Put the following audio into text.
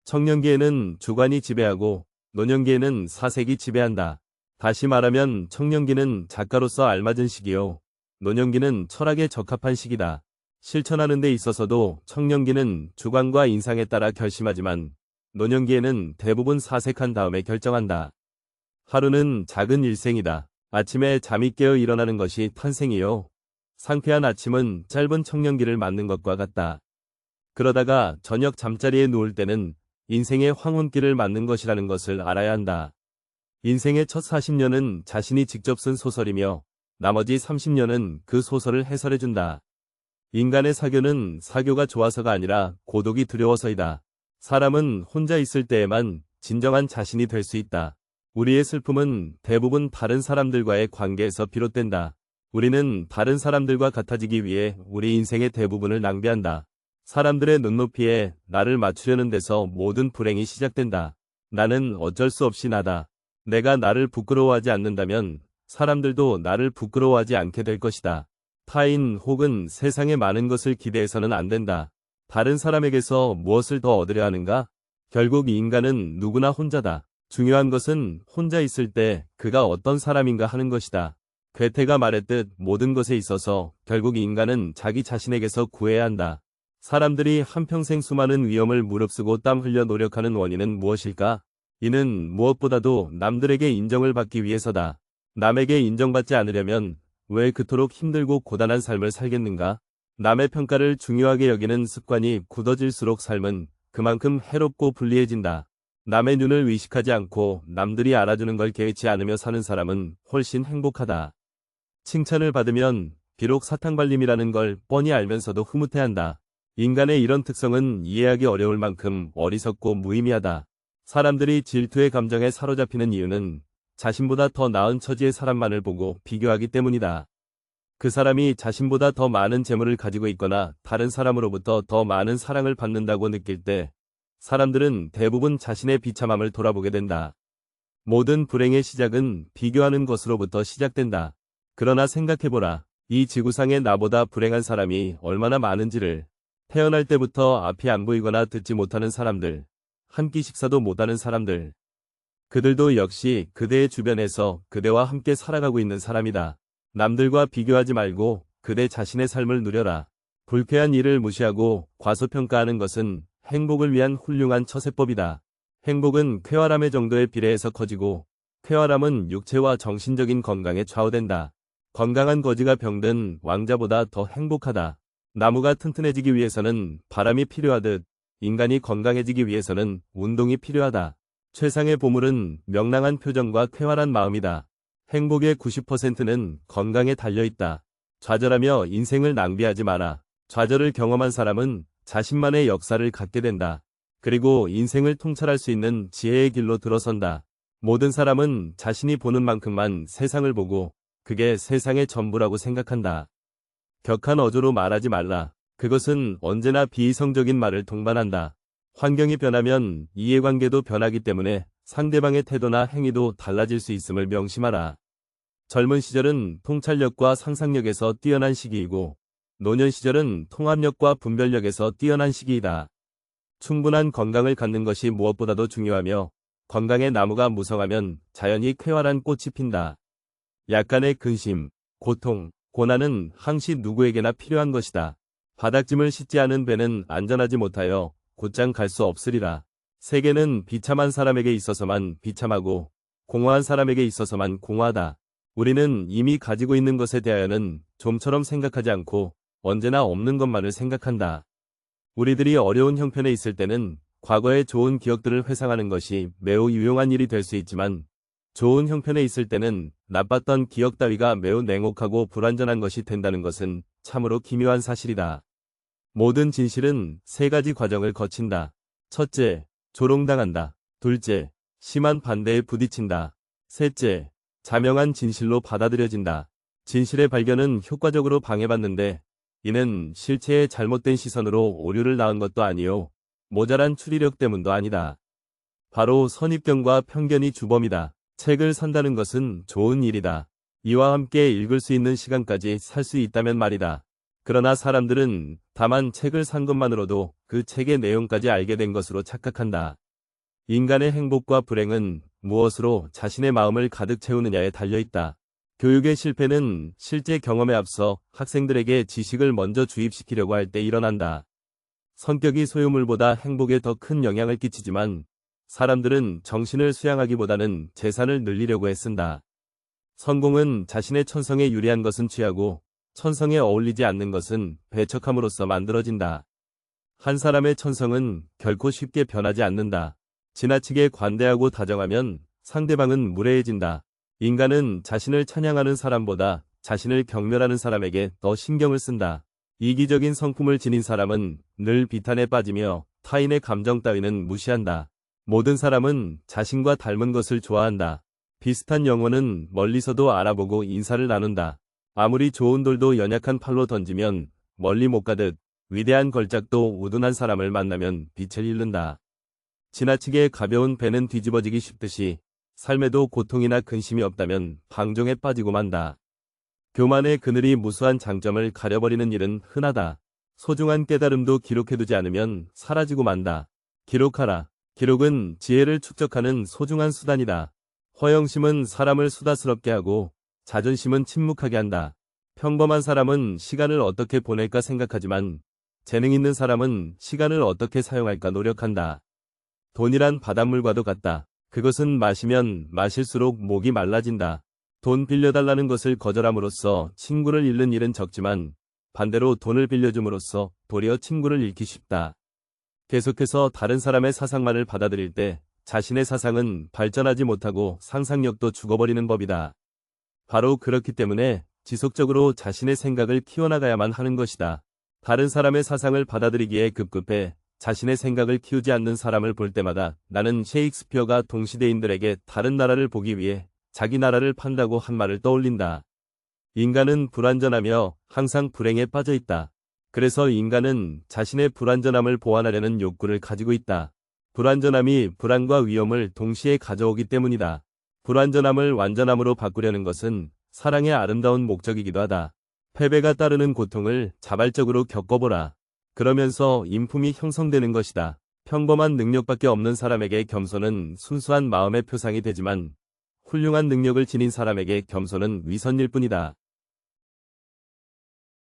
청년기에는 주관이 지배하고 노년기에는 사색이 지배한다. 다시 말하면 청년기는 작가로서 알맞은 시기요. 노년기는 철학에 적합한 시기다. 실천하는 데 있어서도 청년기는 주관과 인상에 따라 결심하지만 노년기에는 대부분 사색한 다음에 결정한다. 하루는 작은 일생이다. 아침에 잠이 깨어 일어나는 것이 탄생이요. 상쾌한 아침은 짧은 청년기를 맞는 것과 같다. 그러다가 저녁 잠자리에 누울 때는 인생의 황혼기를 맞는 것이라는 것을 알아야 한다. 인생의 첫 40년은 자신이 직접 쓴 소설이며 나머지 30년은 그 소설을 해설해준다. 인간의 사교는 사교가 좋아서가 아니라 고독이 두려워서이다. 사람은 혼자 있을 때에만 진정한 자신이 될 수 있다. 우리의 슬픔은 대부분 다른 사람들과의 관계에서 비롯된다. 우리는 다른 사람들과 같아지기 위해 우리 인생의 대부분을 낭비한다. 사람들의 눈높이에 나를 맞추려는 데서 모든 불행이 시작된다. 나는 어쩔 수 없이 나다. 내가 나를 부끄러워하지 않는다면 사람들도 나를 부끄러워하지 않게 될 것이다. 타인 혹은 세상의 많은 것을 기대해서는 안 된다. 다른 사람에게서 무엇을 더 얻으려 하는가? 결국 인간은 누구나 혼자다. 중요한 것은 혼자 있을 때 그가 어떤 사람인가 하는 것이다. 괴테가 말했듯 모든 것에 있어서 결국 인간은 자기 자신에게서 구해야 한다. 사람들이 한평생 수많은 위험을 무릅쓰고 땀 흘려 노력하는 원인은 무엇일까? 이는 무엇보다도 남들에게 인정을 받기 위해서다. 남에게 인정받지 않으려면 왜 그토록 힘들고 고단한 삶을 살겠는가? 남의 평가를 중요하게 여기는 습관이 굳어질수록 삶은 그만큼 해롭고 불리해진다. 남의 눈을 의식하지 않고 남들이 알아주는 걸 개의치 않으며 사는 사람은 훨씬 행복하다. 칭찬을 받으면 비록 사탕발림이라는 걸 뻔히 알면서도 흐뭇해한다. 인간의 이런 특성은 이해하기 어려울 만큼 어리석고 무의미하다. 사람들이 질투의 감정에 사로잡히는 이유는 자신보다 더 나은 처지의 사람만을 보고 비교하기 때문이다. 그 사람이 자신보다 더 많은 재물을 가지고 있거나 다른 사람으로부터 더 많은 사랑을 받는다고 느낄 때 사람들은 대부분 자신의 비참함을 돌아보게 된다. 모든 불행의 시작은 비교하는 것으로부터 시작된다. 그러나 생각해보라. 이 지구상에 나보다 불행한 사람이 얼마나 많은지를. 태어날 때부터 앞이 안 보이거나 듣지 못하는 사람들, 한 끼 식사도 못하는 사람들. 그들도 역시 그대의 주변에서 그대와 함께 살아가고 있는 사람이다. 남들과 비교하지 말고 그대 자신의 삶을 누려라. 불쾌한 일을 무시하고 과소평가하는 것은 행복을 위한 훌륭한 처세법이다. 행복은 쾌활함의 정도에 비례해서 커지고 쾌활함은 육체와 정신적인 건강에 좌우된다. 건강한 거지가 병든 왕자보다 더 행복하다. 나무가 튼튼해지기 위해서는 바람이 필요하듯 인간이 건강해지기 위해서는 운동이 필요하다. 최상의 보물은 명랑한 표정과 쾌활한 마음이다. 행복의 90%는 건강에 달려있다. 좌절하며 인생을 낭비하지 마라. 좌절을 경험한 사람은 자신만의 역사를 갖게 된다. 그리고 인생을 통찰할 수 있는 지혜의 길로 들어선다. 모든 사람은 자신이 보는 만큼만 세상을 보고 그게 세상의 전부라고 생각한다. 격한 어조로 말하지 말라. 그것은 언제나 비이성적인 말을 동반한다. 환경이 변하면 이해관계도 변하기 때문에 상대방의 태도나 행위도 달라질 수 있음을 명심하라. 젊은 시절은 통찰력과 상상력에서 뛰어난 시기이고 노년 시절은 통합력과 분별력에서 뛰어난 시기이다. 충분한 건강을 갖는 것이 무엇보다도 중요하며 건강의 나무가 무성하면 자연히 쾌활한 꽃이 핀다. 약간의 근심, 고통, 고난은 항시 누구에게나 필요한 것이다. 바닥짐을 싣지 않은 배는 안전하지 못하여 곧장 갈 수 없으리라. 세계는 비참한 사람에게 있어서만 비참하고 공허한 사람에게 있어서만 공허하다. 우리는 이미 가지고 있는 것에 대하여는 좀처럼 생각하지 않고 언제나 없는 것만을 생각한다. 우리들이 어려운 형편에 있을 때는 과거의 좋은 기억들을 회상하는 것이 매우 유용한 일이 될 수 있지만 좋은 형편에 있을 때는 나빴던 기억 따위가 매우 냉혹하고 불완전한 것이 된다는 것은 참으로 기묘한 사실이다. 모든 진실은 세 가지 과정을 거친다. 첫째, 조롱당한다. 둘째, 심한 반대에 부딪힌다. 셋째, 자명한 진실로 받아들여진다. 진실의 발견은 효과적으로 방해받는데 이는 실체의 잘못된 시선으로 오류를 낳은 것도 아니요 모자란 추리력 때문도 아니다. 바로 선입견과 편견이 주범이다. 책을 산다는 것은 좋은 일이다. 이와 함께 읽을 수 있는 시간까지 살 수 있다면 말이다. 그러나 사람들은 다만 책을 산 것만으로도 그 책의 내용까지 알게 된 것으로 착각한다. 인간의 행복과 불행은 무엇으로 자신의 마음을 가득 채우느냐에 달려있다. 교육의 실패는 실제 경험에 앞서 학생들에게 지식을 먼저 주입시키려고 할 때 일어난다. 성격이 소유물보다 행복에 더 큰 영향을 끼치지만 사람들은 정신을 수양하기보다는 재산을 늘리려고 애쓴다. 성공은 자신의 천성에 유리한 것은 취하고 천성에 어울리지 않는 것은 배척함으로써 만들어진다. 한 사람의 천성은 결코 쉽게 변하지 않는다. 지나치게 관대하고 다정하면 상대방은 무례해진다. 인간은 자신을 찬양하는 사람보다 자신을 경멸하는 사람에게 더 신경을 쓴다. 이기적인 성품을 지닌 사람은 늘 비탄에 빠지며 타인의 감정 따위는 무시한다. 모든 사람은 자신과 닮은 것을 좋아한다. 비슷한 영혼은 멀리서도 알아보고 인사를 나눈다. 아무리 좋은 돌도 연약한 팔로 던지면 멀리 못 가듯 위대한 걸작도 우둔한 사람을 만나면 빛을 잃는다. 지나치게 가벼운 배는 뒤집어지기 쉽듯이 삶에도 고통이나 근심이 없다면 방종에 빠지고 만다. 교만의 그늘이 무수한 장점을 가려버리는 일은 흔하다. 소중한 깨달음도 기록해두지 않으면 사라지고 만다. 기록하라. 기록은 지혜를 축적하는 소중한 수단이다. 허영심은 사람을 수다스럽게 하고 자존심은 침묵하게 한다. 평범한 사람은 시간을 어떻게 보낼까 생각하지만 재능 있는 사람은 시간을 어떻게 사용할까 노력한다. 돈이란 바닷물과도 같다. 그것은 마시면 마실수록 목이 말라진다. 돈 빌려달라는 것을 거절함으로써 친구를 잃는 일은 적지만 반대로 돈을 빌려줌으로써 도리어 친구를 잃기 쉽다. 계속해서 다른 사람의 사상만을 받아들일 때 자신의 사상은 발전하지 못하고 상상력도 죽어버리는 법이다. 바로 그렇기 때문에 지속적으로 자신의 생각을 키워나가야만 하는 것이다. 다른 사람의 사상을 받아들이기에 급급해 자신의 생각을 키우지 않는 사람을 볼 때마다 나는 셰익스피어가 동시대인들에게 다른 나라를 보기 위해 자기 나라를 판다고 한 말을 떠올린다. 인간은 불완전하며 항상 불행에 빠져 있다. 그래서 인간은 자신의 불완전함을 보완하려는 욕구를 가지고 있다. 불완전함이 불안과 위험을 동시에 가져오기 때문이다. 불완전함을 완전함으로 바꾸려는 것은 사랑의 아름다운 목적이기도 하다. 패배가 따르는 고통을 자발적으로 겪어보라. 그러면서 인품이 형성되는 것이다. 평범한 능력밖에 없는 사람에게 겸손은 순수한 마음의 표상이 되지만 훌륭한 능력을 지닌 사람에게 겸손은 위선일 뿐이다.